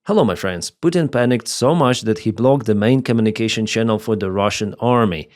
Hello, my friends. Putin panicked so much that he blocked the main communication channel for the Russian army,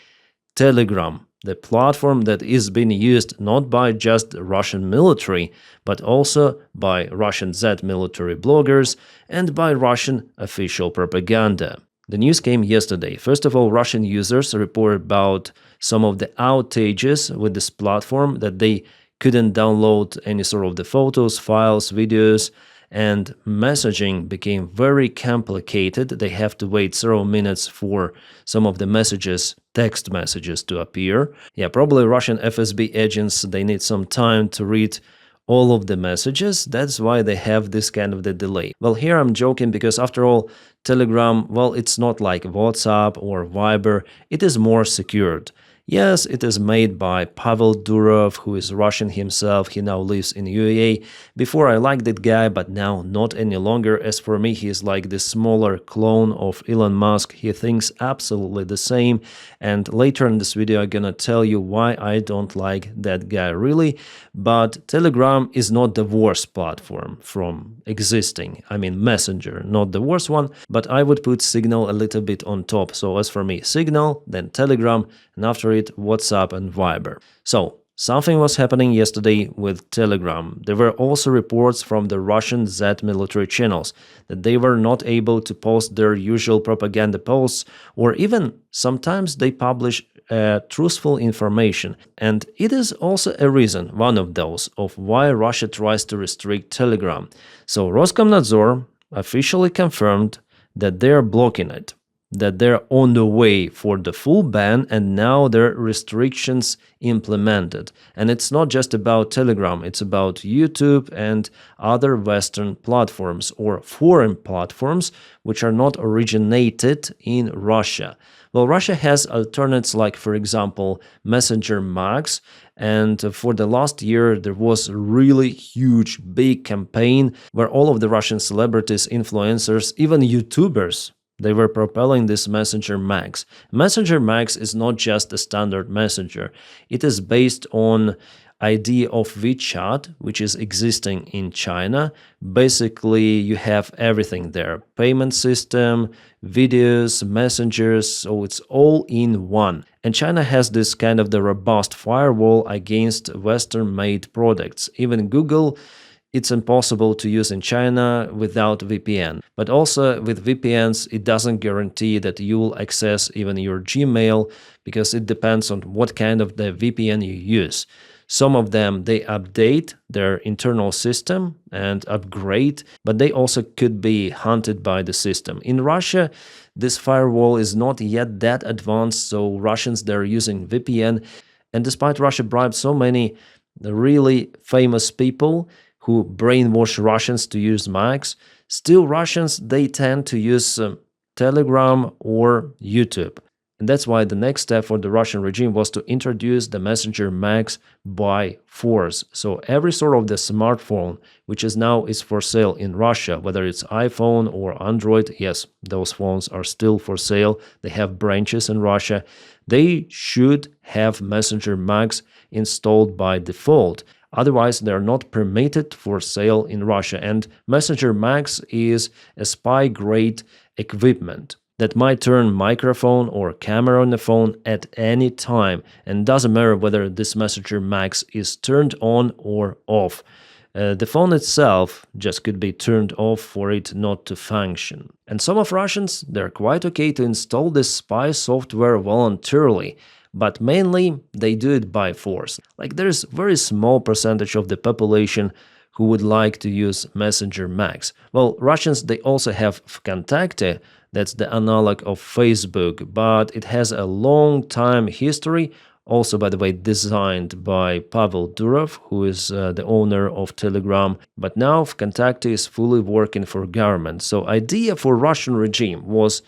Telegram, the platform that is being used not by just the Russian military, but also by Russian Z military bloggers and by Russian official propaganda. The news came yesterday. First of all, Russian users report about some of the outages with this platform, that they couldn't download any sort of the photos, files, videos, and messaging became very complicated. They have to wait several minutes for some of the messages, text messages, to appear. Yeah, probably Russian FSB agents, they need some time to read all of the messages. That's why they have this kind of the delay. Well, here I'm joking because after all, Telegram, well, it's not like WhatsApp or Viber. It is more secured. Yes, it is made by Pavel Durov, who is Russian himself. He now lives in UAE. Before I liked that guy, but now not any longer. As for me, he is like the smaller clone of Elon Musk. He thinks absolutely the same. And later in this video, I'm gonna tell you why I don't like that guy really. But Telegram is not the worst platform from existing. I mean, Messenger, not the worst one, but I would put Signal a little bit on top. So as for me, Signal, then Telegram, and after it, WhatsApp and Viber. So, something was happening yesterday with Telegram. There were also reports from the Russian Z military channels that they were not able to post their usual propaganda posts, or even sometimes they publish truthful information. And it is also a reason, one of those, of why Russia tries to restrict Telegram. So Roskomnadzor officially confirmed that they are blocking it, that they're on the way for the full ban, and now there are restrictions implemented. And it's not just about Telegram, it's about YouTube and other Western platforms or foreign platforms which are not originated in Russia. Well, Russia has alternates like, for example, Messenger Max, and for the last year there was a really huge, big campaign where all of the Russian celebrities, influencers, even YouTubers, they were propelling this Messenger Max. Messenger Max is not just a standard messenger. It is based on idea of WeChat, which is existing in China. Basically, you have everything there. Payment system, videos, messengers, so it's all in one. And China has this kind of the robust firewall against Western-made products. Even Google, it's impossible to use in China without VPN. But also with VPNs, it doesn't guarantee that you will access even your Gmail, because it depends on what kind of the VPN you use. Some of them, they update their internal system and upgrade, but they also could be hunted by the system. In Russia, this firewall is not yet that advanced, so Russians, they're using VPN. And despite Russia bribed so many really famous people who brainwash Russians to use Max, still Russians, they tend to use Telegram or YouTube. And that's why the next step for the Russian regime was to introduce the Messenger Max by force. So every sort of the smartphone, which is now is for sale in Russia, whether it's iPhone or Android, yes, those phones are still for sale. They have branches in Russia. They should have Messenger Max installed by default. Otherwise, they're not permitted for sale in Russia. And Messenger Max is a spy-grade equipment that might turn microphone or camera on the phone at any time. And doesn't matter whether this Messenger Max is turned on or off. The phone itself just could be turned off for it not to function. And some of Russians, they're quite okay to install this spy software voluntarily, but mainly they do it by force. Like there's very small percentage of the population who would like to use Messenger Max. Well, Russians, they also have Vkontakte, that's the analog of Facebook, but it has a long time history, also, by the way, designed by Pavel Durov, who is the owner of Telegram. But now Vkontakte is fully working for government. So idea for Russian regime was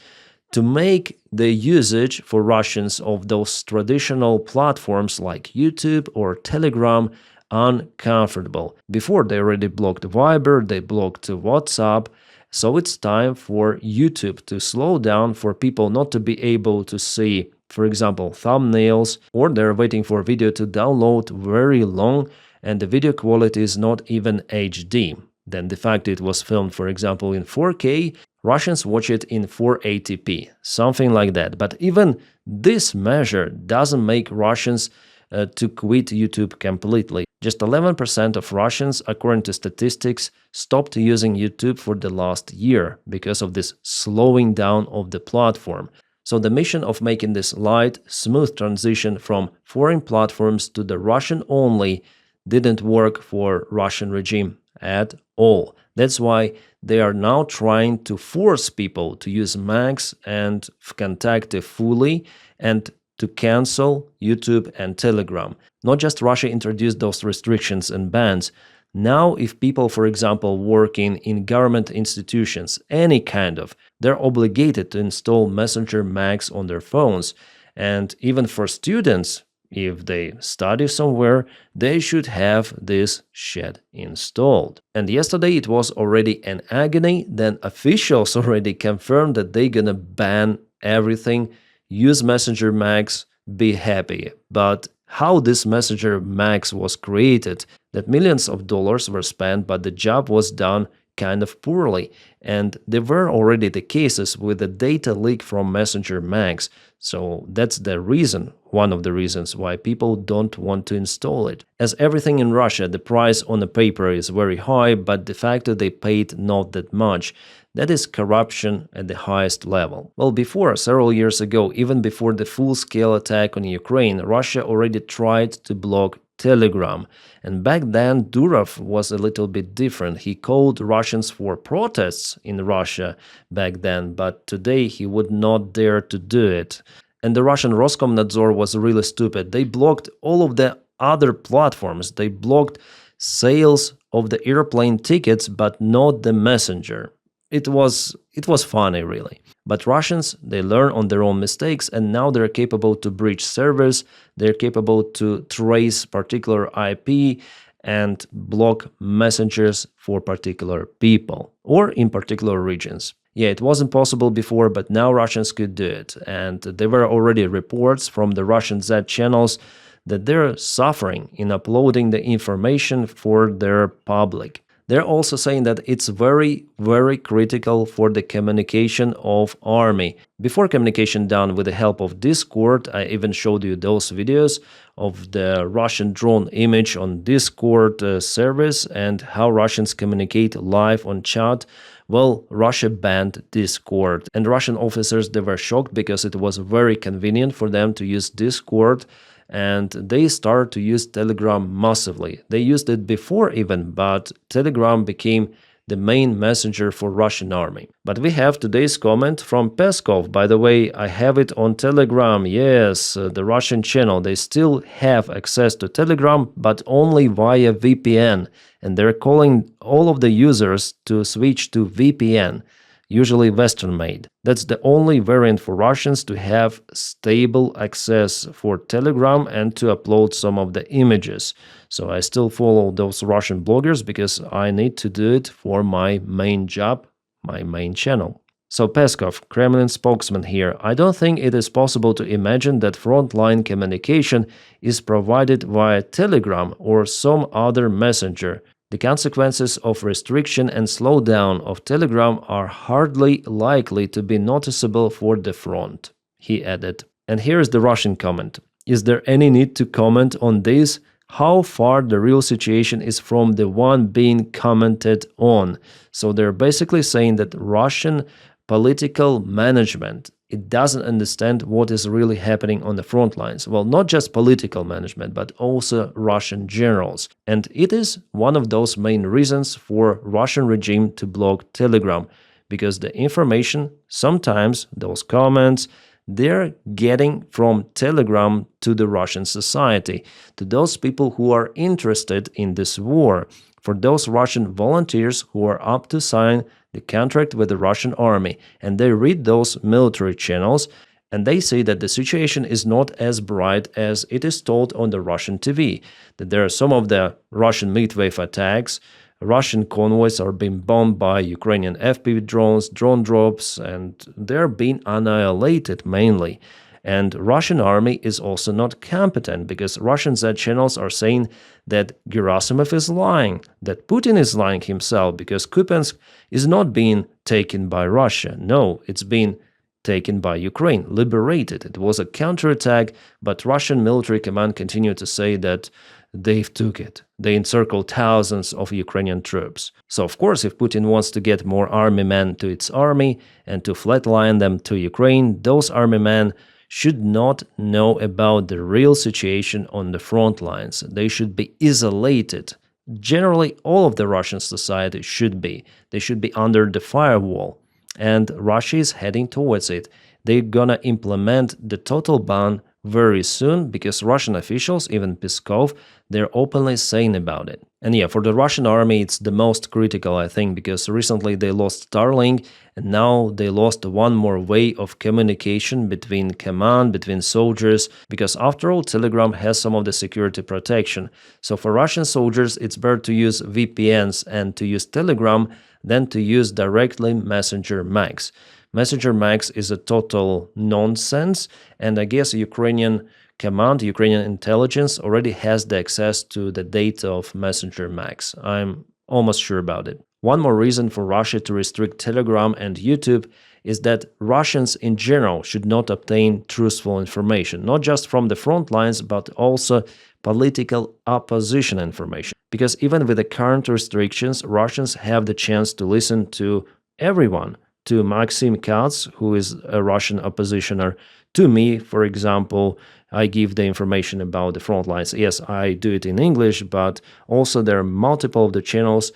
to make the usage for Russians of those traditional platforms like YouTube or Telegram uncomfortable. Before, they already blocked Viber, they blocked WhatsApp, so it's time for YouTube to slow down, for people not to be able to see, for example, thumbnails, or they're waiting for video to download very long and the video quality is not even HD. Then the fact it was filmed, for example, in 4K, Russians watch it in 480p, something like that. But even this measure doesn't make Russians to quit YouTube completely. Just 11% of Russians, according to statistics, stopped using YouTube for the last year because of this slowing down of the platform. So the mission of making this light, smooth transition from foreign platforms to the Russian only didn't work for Russian regime at all. That's why they are now trying to force people to use Max and Vkontakte fully and to cancel YouTube and Telegram. Not just Russia introduced those restrictions and bans. Now, if people, for example, working in government institutions, any kind of, they're obligated to install Messenger Max on their phones. And even for students, if they study somewhere, they should have this shit installed. And yesterday it was already an agony. Then officials already confirmed that they're gonna ban everything, use Messenger Max, be happy. But how this Messenger Max was created, that millions of dollars were spent, but the job was done kind of poorly. And there were already the cases with the data leak from Messenger Max. So that's the reason, one of the reasons why people don't want to install it. As everything in Russia, the price on the paper is very high, but de facto they paid not that much. That is corruption at the highest level. Well, before, several years ago, even before the full-scale attack on Ukraine, Russia already tried to block Telegram. And back then, Durov was a little bit different. He called Russians for protests in Russia back then, but today he would not dare to do it. And the Russian Roskomnadzor was really stupid. They blocked all of the other platforms. They blocked sales of the airplane tickets, but not the messenger. It was funny, really. But Russians, they learn on their own mistakes, and now they're capable to breach servers, they're capable to trace particular IP and block messengers for particular people or in particular regions. Yeah, it wasn't possible before, but now Russians could do it. And there were already reports from the Russian Z channels that they're suffering in uploading the information for their public. They're also saying that it's very, very critical for the communication of army. Before communication done with the help of Discord, I even showed you those videos of the Russian drone image on Discord service and how Russians communicate live on chat. Well, Russia banned Discord, and Russian officers, they were shocked because it was very convenient for them to use Discord. And they started to use Telegram massively. They used it before even, but Telegram became the main messenger for Russian army. But we have today's comment from Peskov. By the way, I have it on Telegram. Yes, the Russian channel. They still have access to Telegram, but only via VPN. And they're calling all of the users to switch to VPN. Usually Western-made. That's the only variant for Russians to have stable access for Telegram and to upload some of the images. So I still follow those Russian bloggers because I need to do it for my main job, my main channel. So Peskov, Kremlin spokesman here, I don't think it is possible to imagine that frontline communication is provided via Telegram or some other messenger. The consequences of restriction and slowdown of Telegram are hardly likely to be noticeable for the front, he added. And here is the Russian comment. Is there any need to comment on this? How far the real situation is from the one being commented on? So they're basically saying that Russian political management, it doesn't understand what is really happening on the front lines. Well, not just political management, but also Russian generals. And it is one of those main reasons for Russian regime to block Telegram, because the information, sometimes those comments, they're getting from Telegram to the Russian society, to those people who are interested in this war, for those Russian volunteers who are up to sign the contract with the Russian army, and they read those military channels, and they say that the situation is not as bright as it is told on the Russian TV, that there are some of the Russian midwave attacks, Russian convoys are being bombed by Ukrainian FPV drones, drone drops, and they're being annihilated mainly. And Russian army is also not competent because Russian Z channels are saying that Gerasimov is lying, that Putin is lying himself because Kupiansk is not being taken by Russia. No, it's being taken by Ukraine, liberated. It was a counterattack, but Russian military command continued to say that they've took it. They encircled thousands of Ukrainian troops. So of course, if Putin wants to get more army men to its army and to flatline them to Ukraine, those army men should not know about the real situation on the front lines. They should be isolated. Generally, all of the Russian society should be. They should be under the firewall. And Russia is heading towards it. They're gonna implement the total ban very soon because Russian officials, even Peskov, they're openly saying about it. And yeah, for the Russian army, it's the most critical, I think, because recently they lost Starlink and now they lost one more way of communication between command, between soldiers, because after all, Telegram has some of the security protection. So for Russian soldiers, it's better to use VPNs and to use Telegram than to use directly Messenger Max. Messenger Max is a total nonsense, and I guess Ukrainian command, Ukrainian intelligence already has the access to the data of Messenger Max. I'm almost sure about it. One more reason for Russia to restrict Telegram and YouTube is that Russians in general should not obtain truthful information, not just from the front lines, but also political opposition information. Because even with the current restrictions, Russians have the chance to listen to everyone, to Maxim Katz, who is a Russian oppositioner, to me, for example. I give the information about the front lines. Yes, I do it in English, but also there are multiple of the channels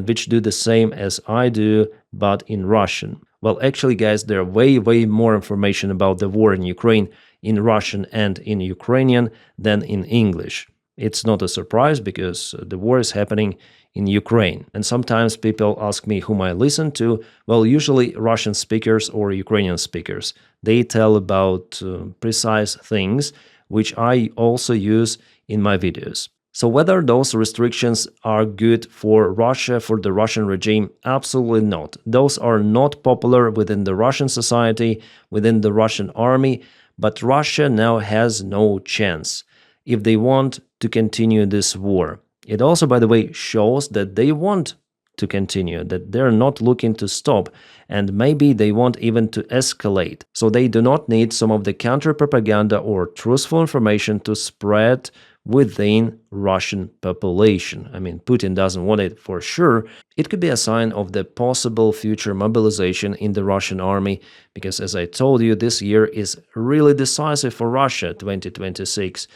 which do the same as I do, but in Russian. Well, actually, guys, there are way more information about the war in Ukraine in Russian and in Ukrainian than in English. It's not a surprise because the war is happening in Ukraine. And sometimes people ask me whom I listen to. Well, usually Russian speakers or Ukrainian speakers. They tell about precise things, which I also use in my videos. So whether those restrictions are good for Russia, for the Russian regime, absolutely not. Those are not popular within the Russian society, within the Russian army, but Russia now has no chance if they want to continue this war. It also, by the way, shows that they want to continue, that they're not looking to stop, and maybe they want even to escalate. So they do not need some of the counter-propaganda or truthful information to spread within Russian population. I mean, Putin doesn't want it for sure. It could be a sign of the possible future mobilization in the Russian army, because as I told you, this year is really decisive for Russia, 2026.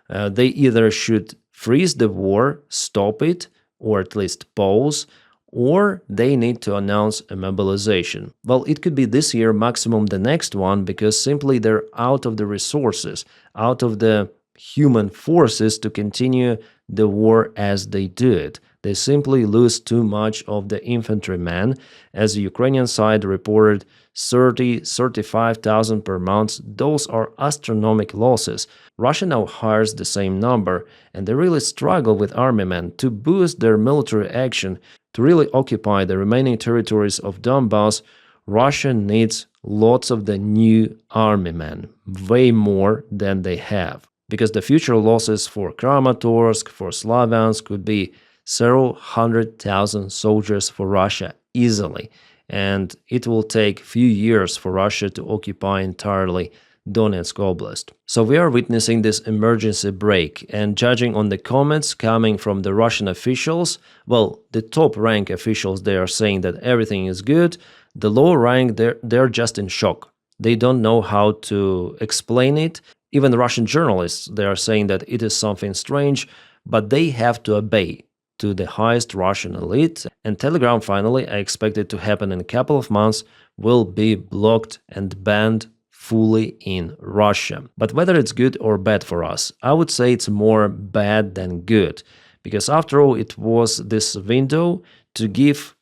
They either should freeze the war, stop it, or at least pause, or they need to announce a mobilization. Well, it could be this year, maximum the next one, because simply they're out of the resources, out of the human forces to continue the war as they do it. They simply lose too much of the infantrymen. As the Ukrainian side reported, 35,000 per month. Those are astronomical losses. Russia now hires the same number, and they really struggle with army men to boost their military action, to really occupy the remaining territories of Donbass. Russia needs lots of the new army men, way more than they have. Because the future losses for Kramatorsk, for Slavyansk could be several 100,000 soldiers for Russia easily. And it will take few years for Russia to occupy entirely Donetsk Oblast. So we are witnessing this emergency break, and judging on the comments coming from the Russian officials, well, the top rank officials, they are saying that everything is good. The lower rank, they're just in shock. They don't know how to explain it. Even the Russian journalists, they are saying that it is something strange, but they have to obey to the highest Russian elite. And Telegram, finally, I expect it to happen in a couple of months, will be blocked and banned fully in Russia. But whether it's good or bad for us, I would say it's more bad than good. Because after all, it was this window to give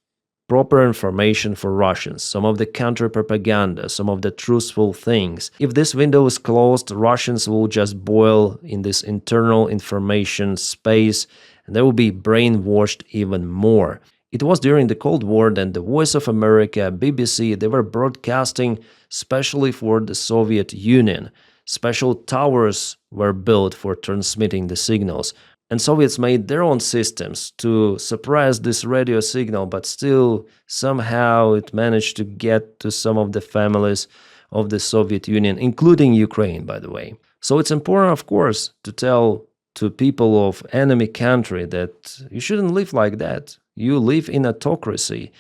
proper information for Russians, some of the counter-propaganda, some of the truthful things. If this window is closed, Russians will just boil in this internal information space, and they will be brainwashed even more. It was during the Cold War that the Voice of America, BBC, they were broadcasting specially for the Soviet Union. Special towers were built for transmitting the signals. And Soviets made their own systems to suppress this radio signal, but still somehow it managed to get to some of the families of the Soviet Union, including Ukraine, by the way. So it's important, of course, to tell to people of enemy country that you shouldn't live like that. You live in autocracy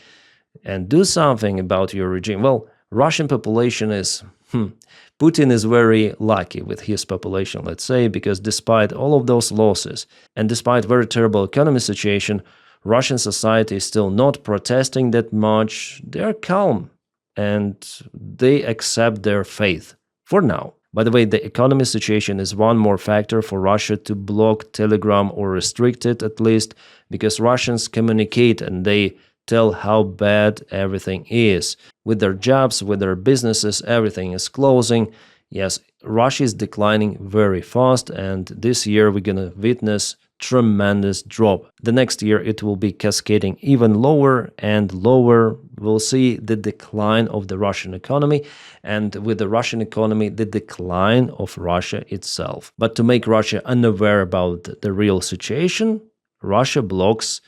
and do something about your regime. Well, Russian population is Putin is very lucky with his population, let's say, because despite all of those losses and despite very terrible economic situation, Russian society is still not protesting that much. They are calm and they accept their faith for now. By the way, the economic situation is one more factor for Russia to block Telegram or restrict it at least, because Russians communicate and they tell how bad everything is. With their jobs, with their businesses, everything is closing. Yes, Russia is declining very fast, and this year we're gonna witness tremendous drop. The next year it will be cascading even lower and lower. We'll see the decline of the Russian economy, and with the Russian economy, the decline of Russia itself. But to make Russia unaware about the real situation, Russia blocks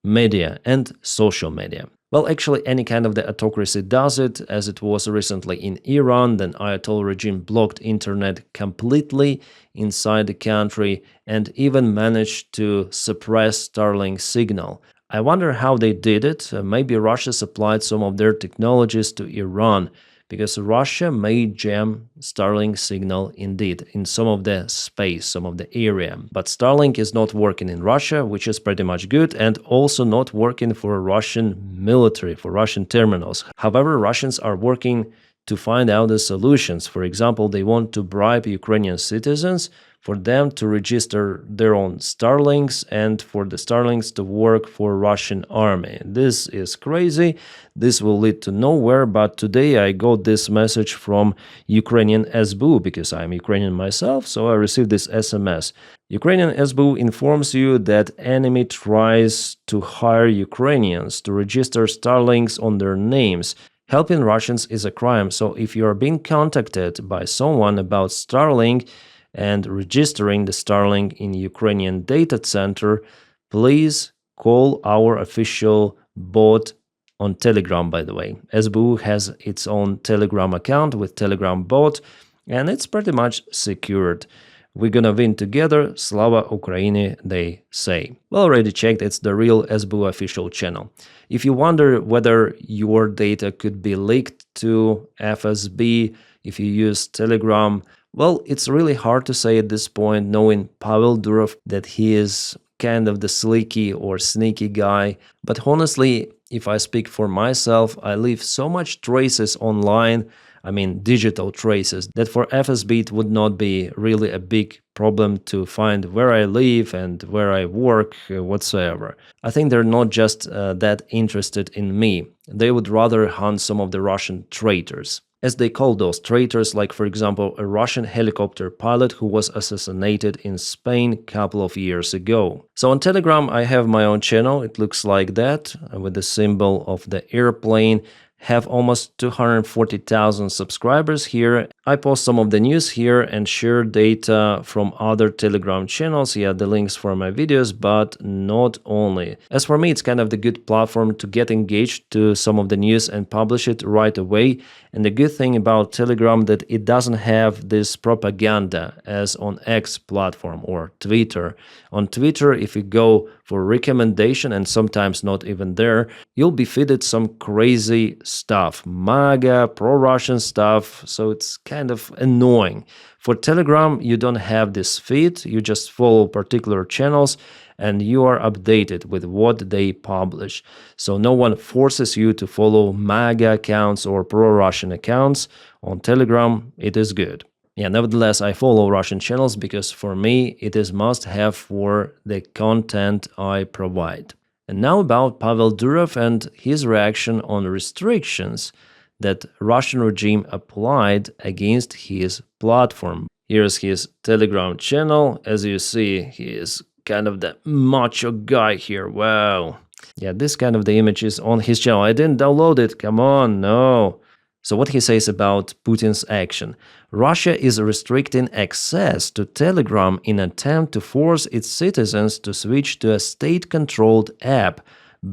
media and social media. Well, actually, any kind of the autocracy does it, as it was recently in Iran. Then Ayatollah regime blocked internet completely inside the country and even managed to suppress Starlink signal. I wonder how they did it. Maybe Russia supplied some of their technologies to Iran, because Russia may jam Starlink signal indeed in some of the space, some of the area. But Starlink is not working in Russia, which is pretty much good, and also not working for Russian military, for Russian terminals. However, Russians are working to find out the solutions. For example, they want to bribe Ukrainian citizens for them to register their own Starlinks and for the Starlinks to work for Russian army. This is crazy. This will lead to nowhere, but today I got this message from Ukrainian SBU, because I'm Ukrainian myself, so I received this SMS. Ukrainian SBU informs you that enemy tries to hire Ukrainians to register Starlinks on their names. Helping Russians is a crime, so if you are being contacted by someone about Starlink and registering the Starlink in Ukrainian data center, please call our official bot on Telegram, by the way. SBU has its own Telegram account with Telegram bot, and it's pretty much secured. We're gonna win together, Slava Ukraini, they say. Well, already checked, it's the real SBU official channel. If you wonder whether your data could be leaked to FSB if you use Telegram, well, it's really hard to say at this point, knowing Pavel Durov, that he is kind of the sneaky or sneaky guy. But honestly, if I speak for myself, I leave so much traces online, I mean digital traces, that for FSB it would not be really a big problem to find where I live and where I work whatsoever. I think they're not just that interested in me. They would rather hunt some of the Russian traitors, as they call those traitors, like for example a Russian helicopter pilot who was assassinated in Spain a couple of years ago. So on Telegram I have my own channel, it looks like that, with the symbol of the airplane. Have almost 240,000 subscribers here. I post some of the news here and share data from other Telegram channels, yeah, the links for my videos, but not only. As for me, it's kind of the good platform to get engaged to some of the news and publish it right away. And the good thing about Telegram that it doesn't have this propaganda as on X platform or Twitter. On Twitter, if you go for recommendation, and sometimes not even there, you'll be feeded some crazy stuff, MAGA, pro-Russian stuff, so it's kind of annoying. For Telegram, you don't have this feed, you just follow particular channels and you are updated with what they publish. So no one forces you to follow MAGA accounts or pro-Russian accounts. On Telegram, it is good. Yeah, nevertheless, I follow Russian channels because for me, it is must-have for the content I provide. And now about Pavel Durov and his reaction on restrictions that Russian regime applied against his platform. Here's his Telegram channel. As you see, he is kind of the macho guy here. Wow. Yeah, this kind of the image is on his channel. I didn't download it. Come on, no. So what he says about Putin's action. Russia is restricting access to Telegram in an attempt to force its citizens to switch to a state-controlled app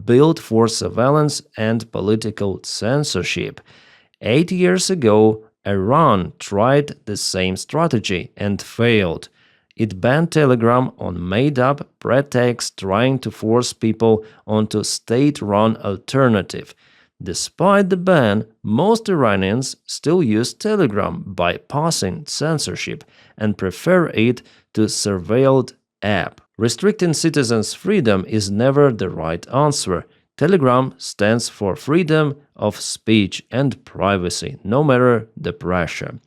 built for surveillance and political censorship. 8 years ago, Iran tried the same strategy and failed. It banned Telegram on made-up pretext trying to force people onto state-run alternative. Despite the ban, most Iranians still use Telegram, bypassing censorship, and prefer it to surveilled app. Restricting citizens' freedom is never the right answer. Telegram stands for freedom of speech and privacy, no matter the pressure.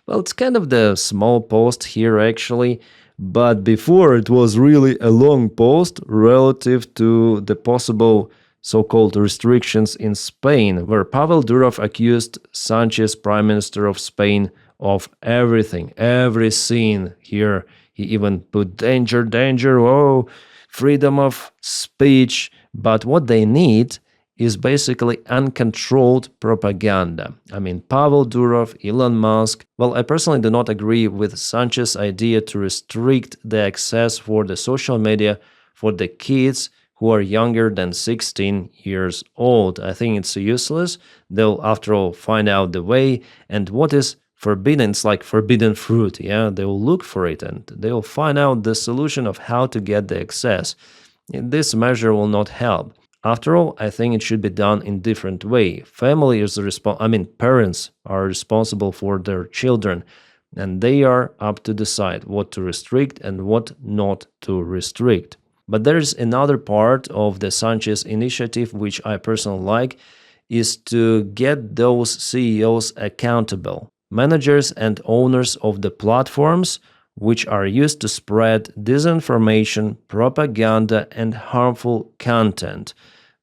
Well, it's kind of the small post here actually, but before it was really a long post relative to the possible so-called restrictions in Spain, where Pavel Durov accused Sanchez, Prime Minister of Spain, of everything, every scene here. He even put danger, danger, oh, freedom of speech. But what they need is basically uncontrolled propaganda. I mean, Pavel Durov, Elon Musk. Well, I personally do not agree with Sanchez's idea to restrict the access for the social media for the kids who are younger than 16 years old. I think it's useless. They'll, after all, find out the way. And what is forbidden, it's like forbidden fruit. Yeah, they'll look for it and they'll find out the solution of how to get the access. This measure will not help. After all, I think it should be done in different way. Family is parents are responsible for their children, and they are up to decide what to restrict and what not to restrict. But there is another part of the Sanchez initiative which I personally like, is to get those CEOs accountable. Managers and owners of the platforms which are used to spread disinformation, propaganda, and harmful content.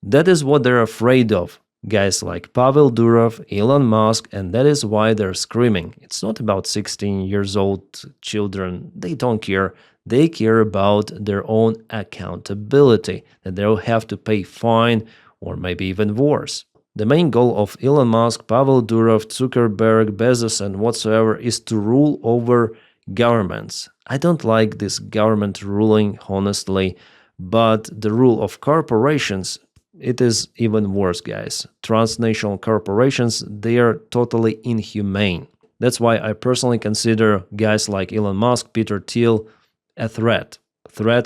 That is what they're afraid of. Guys like Pavel Durov, Elon Musk, and that is why they're screaming. It's not about 16 years old children. They don't care. They care about their own accountability, that they'll have to pay fine or maybe even worse. The main goal of Elon Musk, Pavel Durov, Zuckerberg, Bezos, and whatsoever is to rule over governments. I don't like this government ruling, honestly, but the rule of corporations, it is even worse, guys. Transnational corporations, they are totally inhumane. That's why I personally consider guys like Elon Musk, Peter Thiel, a threat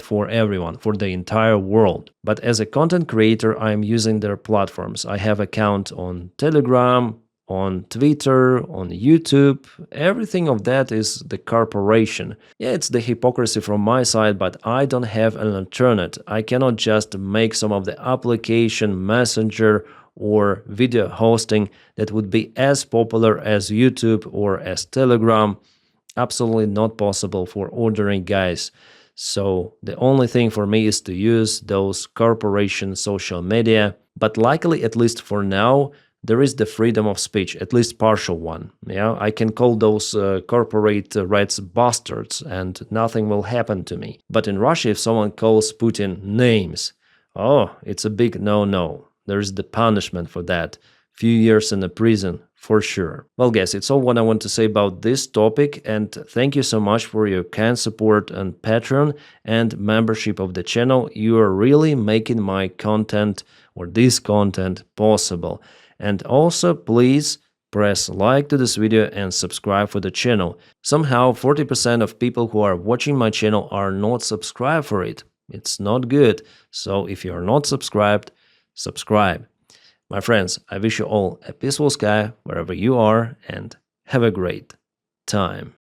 for everyone, for the entire world. But as a content creator, I'm using their platforms. I have account on Telegram, on Twitter, on YouTube. Everything of that is the corporation. Yeah, it's the hypocrisy from my side, but I don't have an alternate. I cannot just make some of the application, messenger, or video hosting that would be as popular as YouTube or as Telegram. Absolutely not possible for ordinary guys. So the only thing for me is to use those corporation social media. But luckily, at least for now, there is the freedom of speech, at least partial one. Yeah, I can call those corporate rats bastards and nothing will happen to me. But in Russia, if someone calls Putin names, oh, it's a big no-no. There is the punishment for that. Few years in the prison, for sure. Well, guys, it's all what I want to say about this topic, and thank you so much for your kind support on Patreon and membership of the channel. You are really making my content or this content possible. And also, please press like to this video and subscribe for the channel. Somehow, 40% of people who are watching my channel are not subscribed for it. It's not good. So if you are not subscribed, subscribe. My friends, I wish you all a peaceful sky wherever you are and have a great time.